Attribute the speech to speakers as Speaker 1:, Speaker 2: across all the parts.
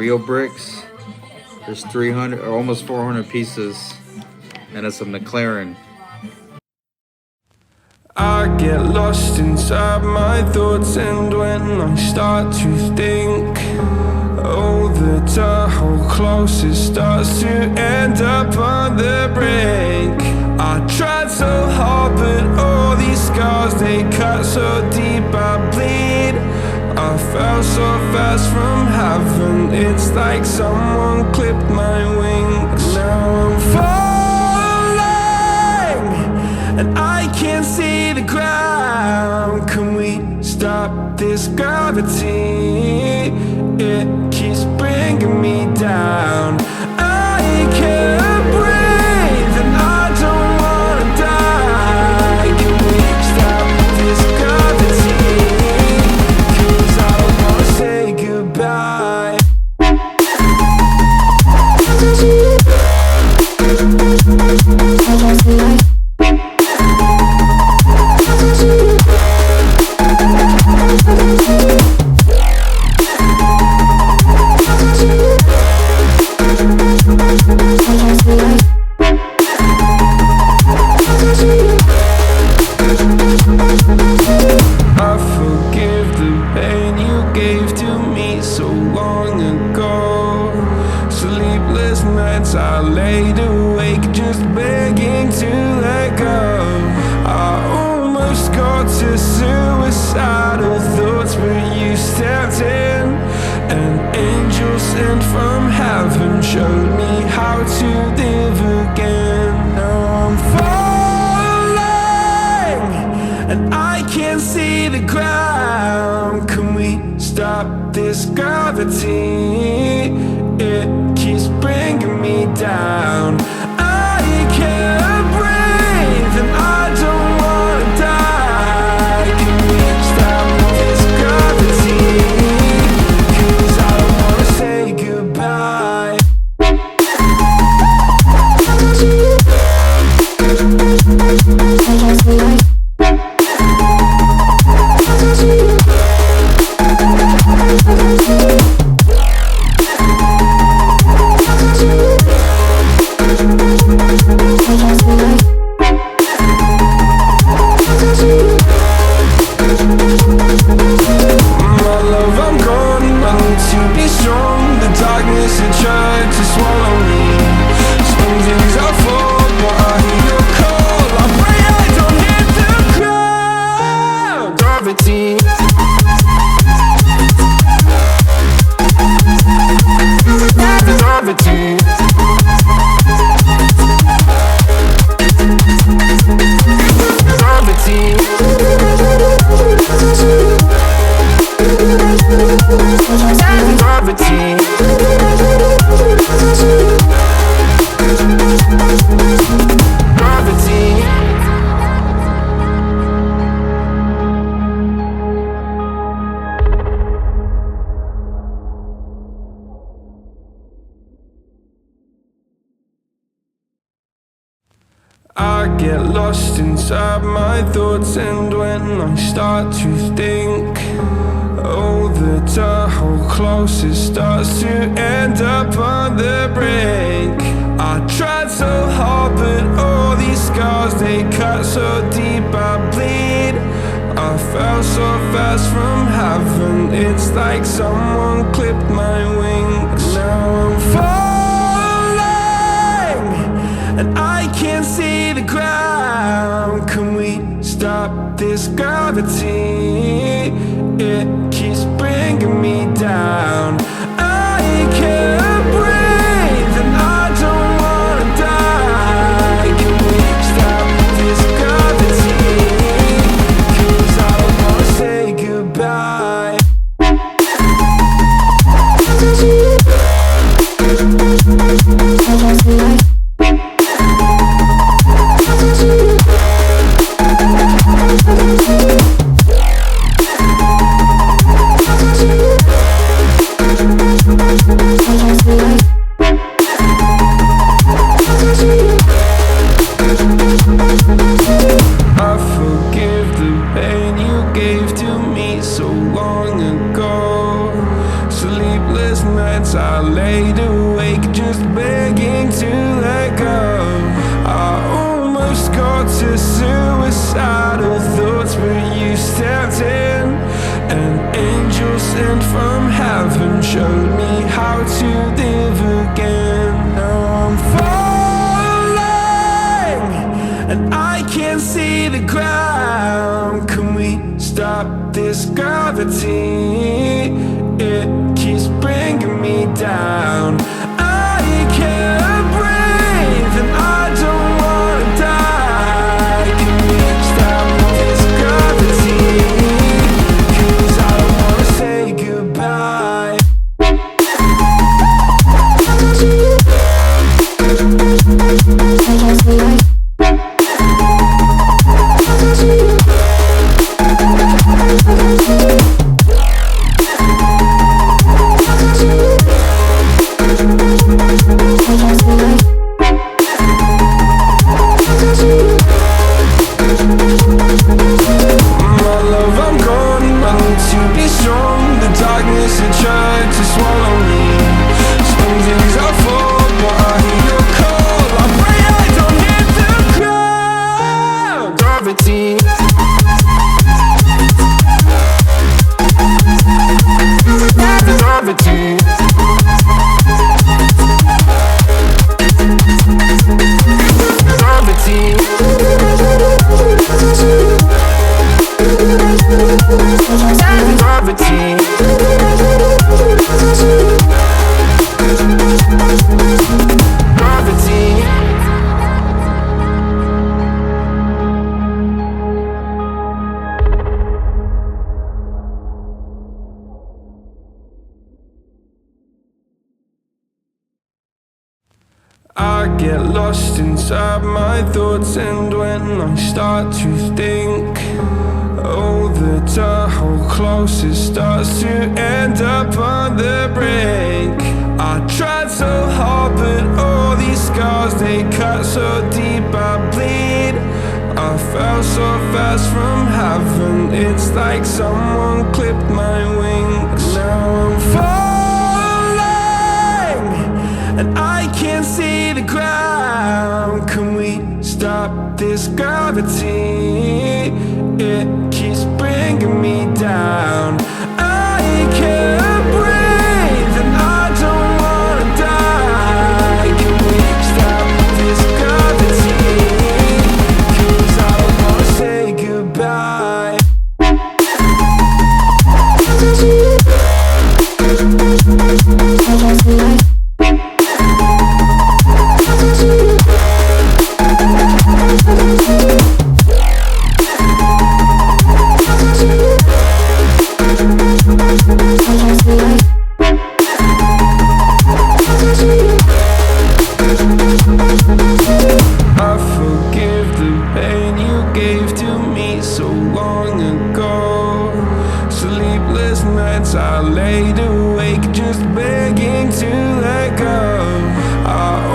Speaker 1: Reobrix. There's 300 or almost 400 pieces, and it's a McLaren.
Speaker 2: I get lost inside my thoughts, and when I start to think, oh, the Tahoe closest starts to end up on the brink. I tried so hard, but all these scars, they cut so deep I bleed. I fell so fast from heaven, it's like someone clipped my wings. Now I'm falling, and I can't see the ground. Can we stop this gravity? It keeps bringing me down. I can't breathe and I don't wanna die. Can we stop this gravity? 'Cause I don't wanna say goodbye. I forgive the pain you gave to me so long ago. Sleepless nights I laid awake just begging to let go. I almost got to suicidal thoughts, but you stepped in. An angel sent from heaven showed me how to live again. Now I'm falling, and I can't see the ground. Can we stop this gravity? It keeps bringing me down. I can't breathe and I don't wanna die. Can we stop this gravity? 'Cause I don't wanna say goodbye. My love, I'm gone, I need to be strong. The darkness had tried to swallow me. Some days I fall, but I hear your call. I pray I don't hit the ground. Gravity. Gravity. I get lost inside my thoughts, and when I start to think, oh, the Tahoe closest starts to end up on the brink. I tried so hard, but all these scars, they cut so deep I bleed. I fell so fast from heaven, it's like someone clipped my wings. Now I'm falling, and I can't see the ground. Can we stop this gravity? It keeps bringing me down. I can't breathe and I don't wanna die. Can we stop this gravity? 'Cause I don't wanna say goodbye. I laid awake just begging to let go. I almost got to suicidal thoughts, but you stepped in. An angel sent from heaven showed me how to live again. Now I'm falling and I can't see the ground. Can we stop this gravity? It keeps bringing me down. I can't breathe and I don't wanna die. Can we stop this gravity? 'Cause I don't wanna say goodbye. I get lost inside my thoughts, and when I start to think, oh, the door closest starts to end up on the brink. I tried so hard, but all these scars, they cut so deep I bleed. I fell so fast from heaven, it's like someone clipped my wings. Now I'm falling and I can't see the ground. Can we stop this gravity? It keeps bringing me down. I can't breathe and I don't wanna die. Can we stop this gravity? 'Cause I don't wanna say goodbye. I forgive the pain you gave to me so long ago. Sleepless nights I laid awake just begging to let go. I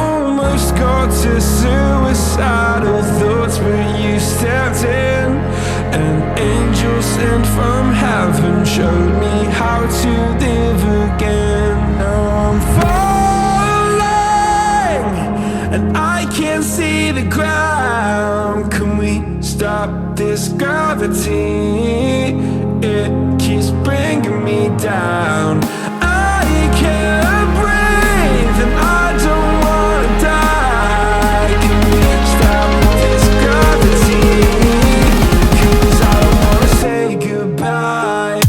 Speaker 2: almost got to suicidal thoughts, but you stepped in. An angel sent from heaven showed me how to live again. Now I'm falling and I can't see the ground. Can we stop this gravity? It keeps bringing me down. I can't breathe and I don't wanna die. Can we stop this gravity? 'Cause I don't wanna say goodbye.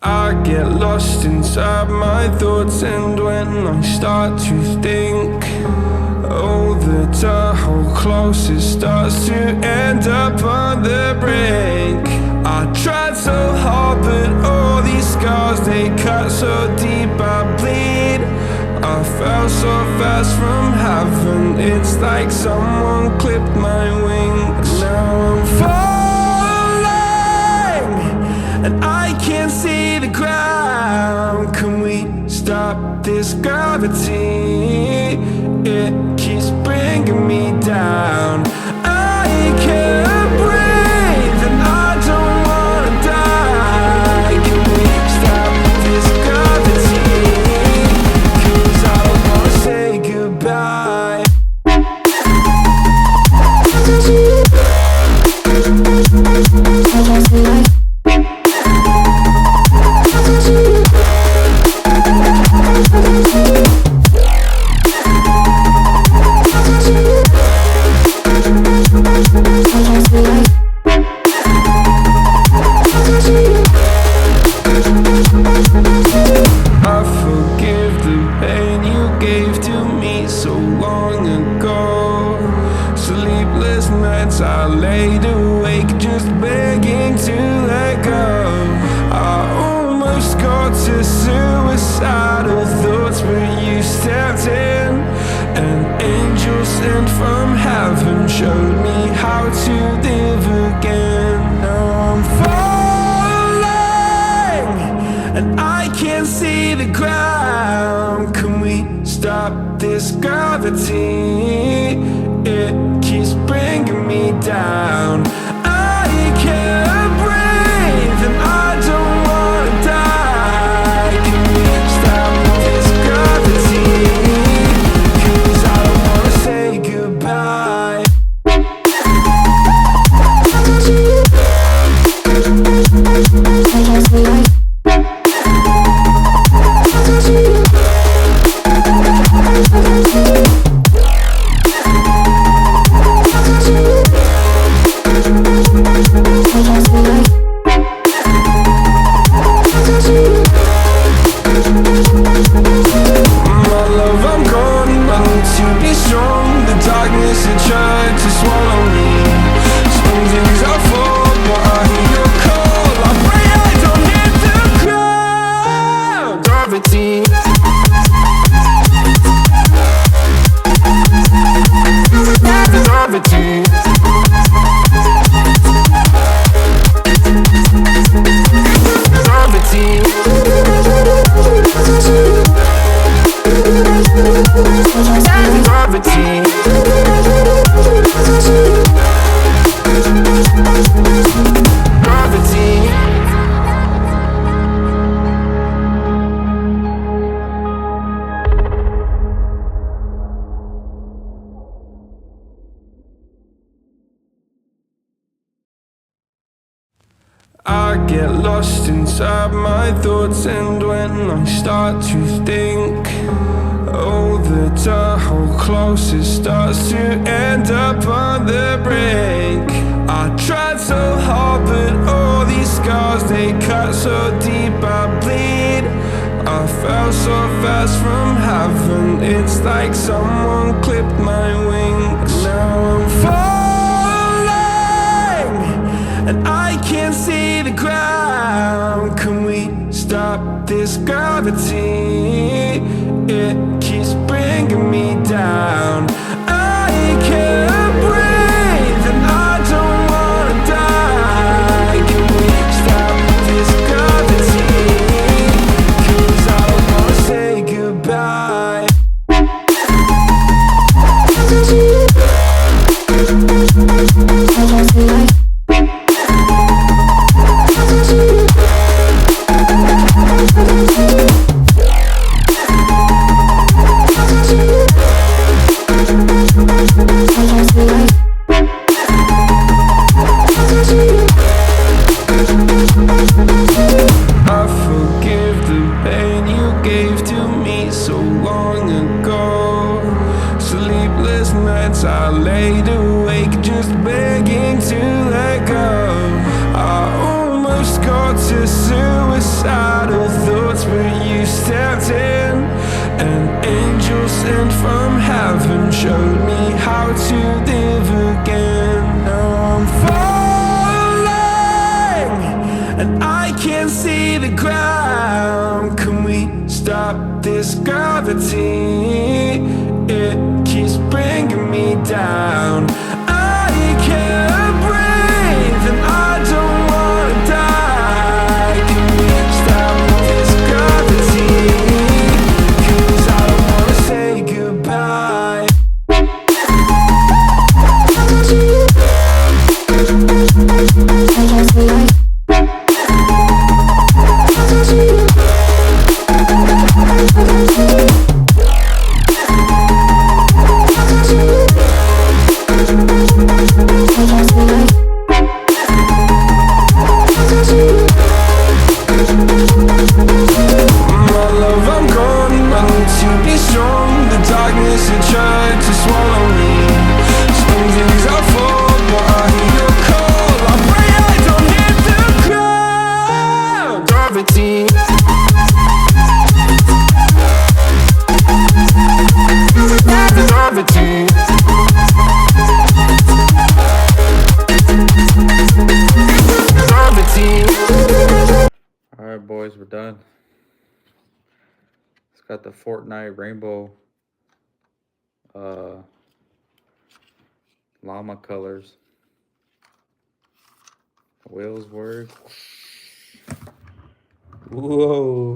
Speaker 2: I get lost inside my thoughts, and when I start to think, oh, the Tahoe closest starts to end up on the brink. I tried so hard, but all these scars, they cut so deep I bleed. I fell so fast from heaven, it's like someone clipped my wings. Now I'm falling, and I can't see the ground. Can we stop this gravity? It keeps bringing me down. I can't breathe and I don't wanna die. Can we stop this gravity? 'Cause I don't wanna say goodbye. I forgive the pain you gave to me so long ago. Sleepless nights I laid awake just begging to let go. I almost got to suicidal thoughts, but you stepped in. An angel sent from heaven showed me how to live again. Now I'm falling, and I can't see the ground. Can we stop this gravity? It keeps bringing me down. I can't breathe and I don't wanna die. Can we stop this gravity? 'Cause I don't wanna say goodbye. My love, I'm gone. I need to be strong. The darkness had tried to swallow me. Some days I fall, but I hear your call. I pray I don't hit the ground. Gravity. Gravity. Gravity. Gravity. Gravity. I get lost inside my thoughts, and when I start to think, oh, the Tahoe closest starts to end up on the brink. I tried so hard, but all these scars, they cut so deep I bleed. I fell so fast from heaven, it's like someone clipped my wings. Now I'm falling, and I can't see the ground. Can we stop this gravity? It keeps bringing me down. I can't breathe and I don't wanna die. Can we stop this gravity? 'Cause I don't wanna say goodbye. An angel sent from heaven showed me how to live again. Now I'm falling and I can't see the ground. Can we stop this gravity? It keeps bringing me down. I can't breathe and I don't wanna die. Can we stop this gravity? 'Cause I don't wanna say goodbye.
Speaker 1: Alright, boys, we're done. It's got the Fortnite rainbow llama colors. Wheels work. Whoa.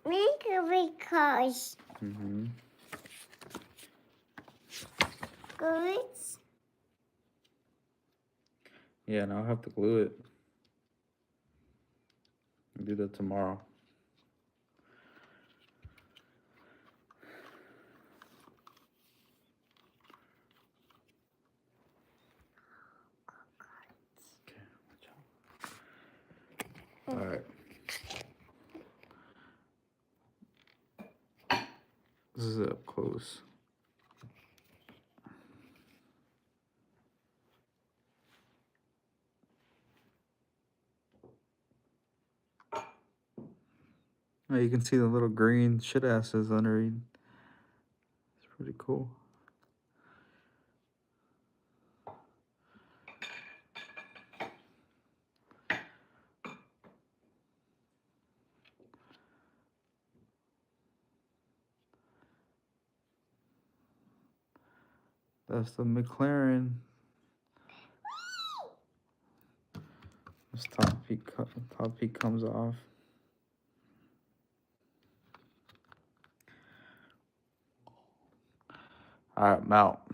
Speaker 3: Make a cars. Good.
Speaker 1: Yeah, and I'll have to glue it. I'll do that tomorrow. Okay, watch out. All right. This is up close. Oh, you can see the little green shit asses underneath. It's pretty cool. That's the McLaren. This top peak comes off. All right, I'm out.